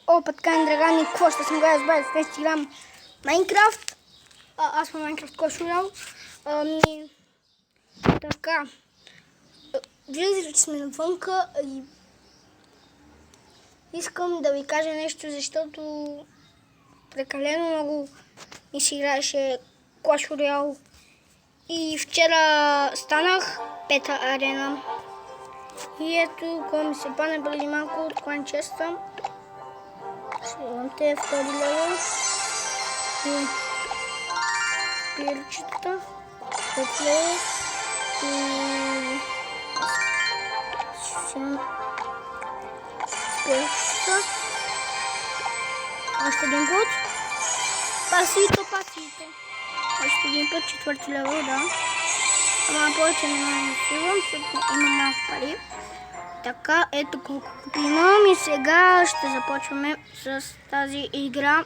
Опа, така, драгани, какво ще съм гледал, разбрали, днес ще играм Майнкрафт. Аз съм Майнкрафт Clash Royale. Така, виждате, че сме навънка и искам да ви кажа нещо, защото прекалено много ми се играеше Clash Royale. И вчера станах пета арена. И ето, кога ми се пане преди малко от клан честа. Сигурно те втори левел. И пирчета. Пет левел. И пирчета. Още един път. Пасито. Още един път, четвърти левел, да. Ама повече не сигурам, защото има малко пари. Така, ето колко купи имам и сега ще започваме с тази игра.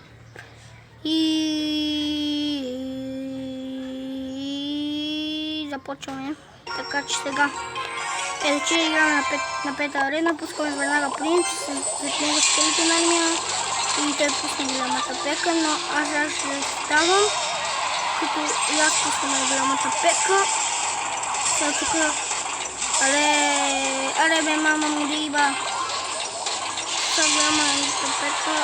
И започваме. Така че сега. Ето че играме на пета арена, пускаме веднага принц, след него скелетна армия и той пусне голямата пека, но аз ще ставам, като и аз пускаме голямата пека. Сега тук, аре бе, мама му диба. Сега голямата пека.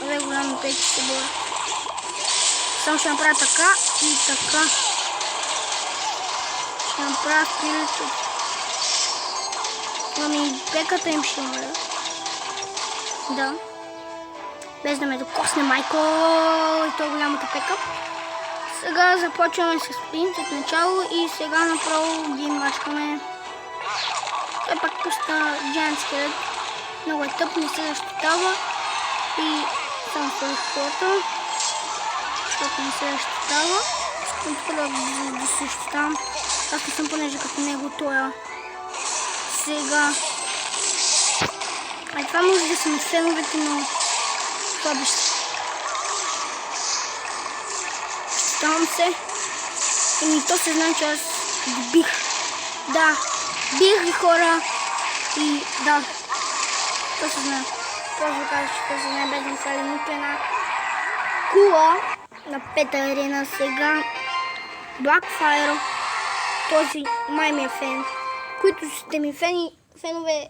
Аре, голяма пеки се борят. Само ще направя така и така. Ще направя спиричето. Ами пеката им ще умре. Да. Без да ме докосне майко. И то голямата пека. Сега започваме с принц от начало и сега направо ги мачкаме. Той пак пуска Giant Skeleton. Много е тъп, не се защитава. И само сложих колата, защото не се защитава. Искам тук да се защитавам. Аз не съм понеже като него тоя. Сега. Това може да са на феновете, но това беше. Защитавам се. И то се знае, че аз ги бих. Да, бих ги хора. И да, то се знае. Просто да кажа, че това се знае, без да сваля нито една кула на пета арена сега. Blackfire, този май ми е фен. Които сте ми фенове,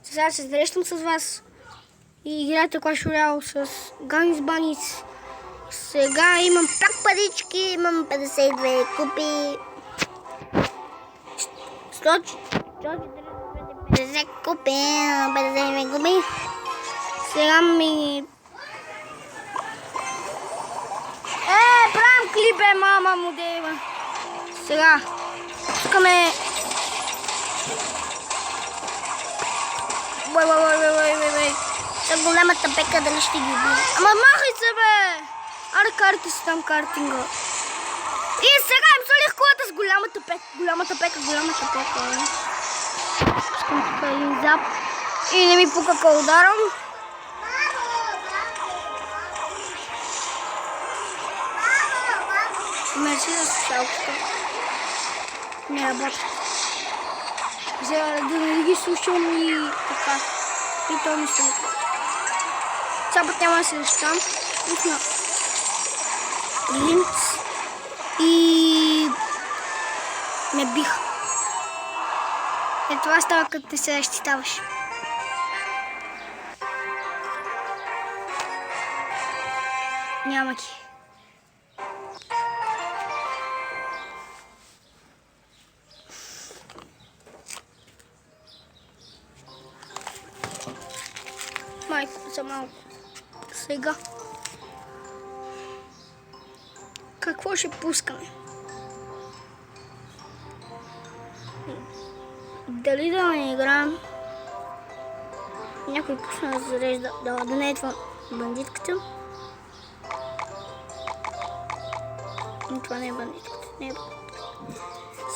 сега се срещам с вас и играйте Clash Royale с Guns Bunnies. Сега имам пак парички, имам 52 купи. 150 купи, 52 купи. Сега ми... правим клипе, мама му дева. Сега, искаме... Бой. Та голямата пека дали ще ги убие. Ама махай се, бе! Аре, карти си там картинга. И сега им солих колата с голямата пека. Искам тук един зап. И не ми пука къл ударам. Мерси за слушалката. Не работи. За да не ги слушам и така. И то ми се лепва. Сега път няма да се защитам. Пусна принц. И ме бих. Това става като те се защитаваш. Няма ги. Майко за малко. Сега. Какво ще пускаме? Дали да не играем? Някой пусна да зарежда, да не е това бандитката. Но това не е бандитката.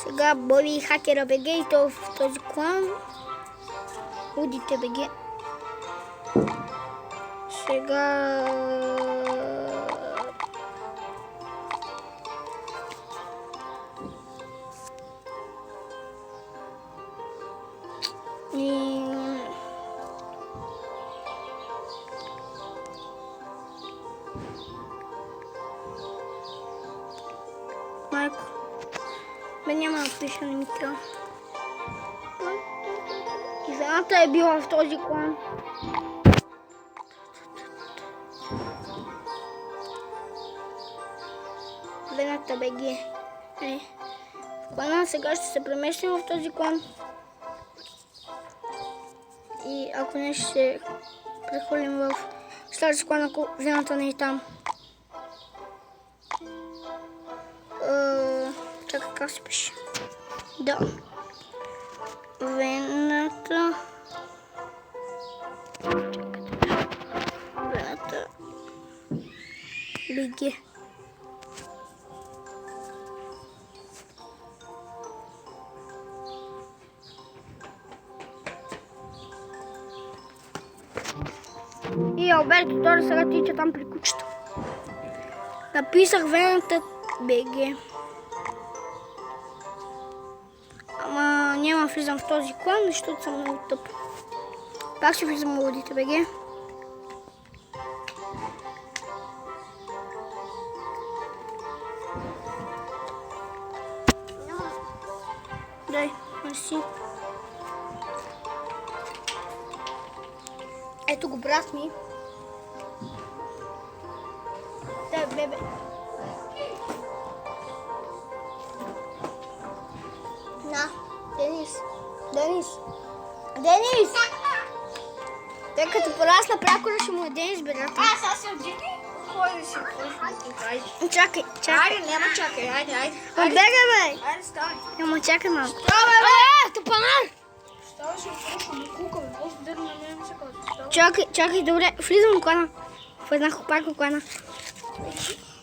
Сега Боби Хакера БГ и то в този клан. Удите БГ. Сега... майко. Бе, няма да пиша, не ми трябва. И жената е била в този клан. Вената БГ. В клана сега ще се преместим в този клан. И ако не, ще се прехвърлим в стария клан, ако вената не е там. Чакай, как се пише? Да. Вената. Вената. БГ. И Алберто Тора сега тича там при кучето. Написах Вената БГ. Ама няма влизам в този клан, защото съм много тъп. Пак ще влизам в Лудите БГ. Дай, мерси. Ето го брат ми. Дай, бебе. На, Денис. Денис. Денис! Тъй като порасна прякора ще му е Денис, брат. Сега се отжени. Кой да си кажеш? Чакай. Айде, няма чакай, айде. Отбегай, бе! Айде, ставай. Няма чакай малко. Ставай, бе! Топанар! Ставай, ще отпрошва му кука, бе. После дърна не се казва. Чакай, добре. Влизам в клана. В една хопака в клана.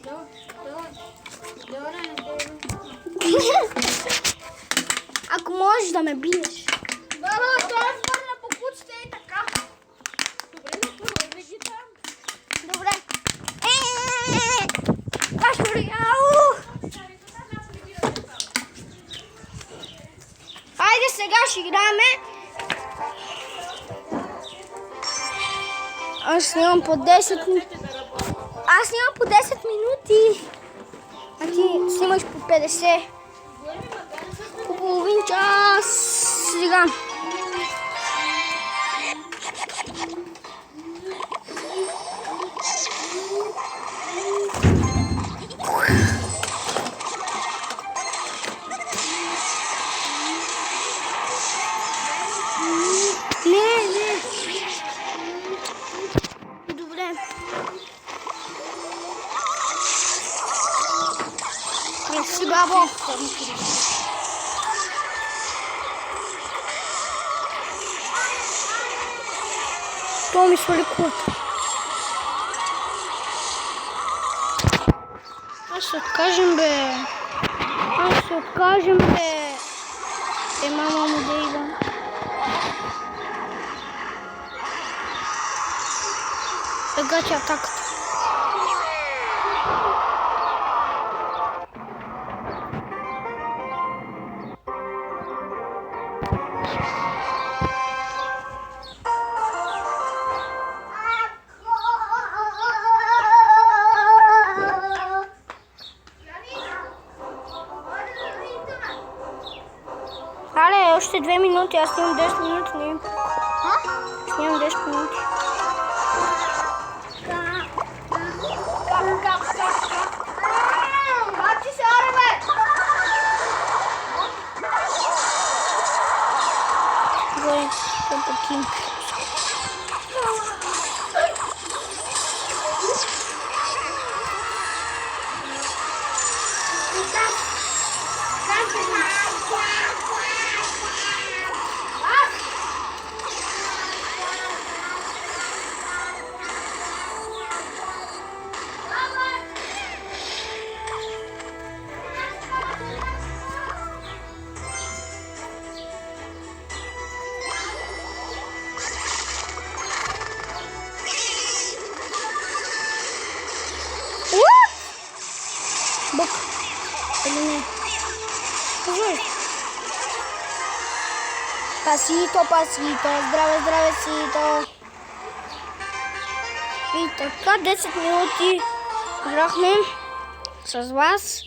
Давай. Ако можеш да ме биеш. Баба, той е върна по куците и така. Добре, но първо влеги там. Добре. Ау! Айде сега ще играем. Аз снимам по 10 минути. Аз снимам по 10 минути. А ти снимаш по 50. По половин час. Сега. Не. Добре. Мерси, бабо. То ми свали колата. Аз се откажем, бе. Мама му да идва. Сега че атаката. Але, още 2 минути, аз снимам 10 минути, не. Снимам 10 минути. Бачи се, аре, бе! Добре, ще покинем. Бог. Или не? Кажи. Пасито. Здраве, сито. И така 10 минути играхме с вас.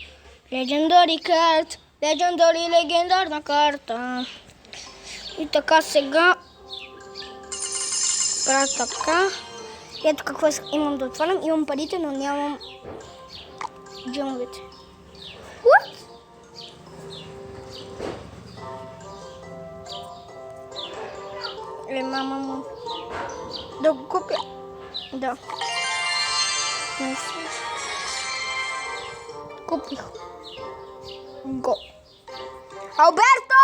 Legendary карт. Legendary, легендарна карта. И така сега правя така. Ето какво имам да отварям. Имам парите, но нямам джамовете. What? Мама му. Да го купя. Да. Купих го. Алберто!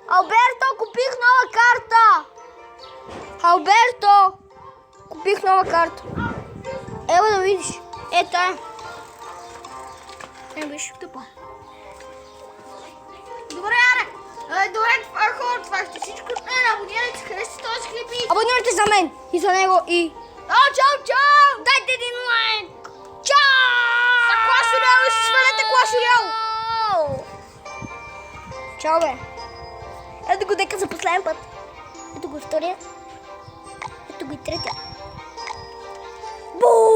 Алберто, купих нова карта! Алберто! Купих нова карта. Ево да видиш. Ета. Не виж. Тъпа. Добре, аре. Добре, това е хора, това ще всичко. Абонирайте, харесайте този клип и... Абонирайте за мен и за него и... Чао, чао! Дайте един лайк! Чао! За Clash Royale, ще свалете Clash Royale! Чао, бе! Ето го дека за последен път. Ето го втория. Ето го и третия.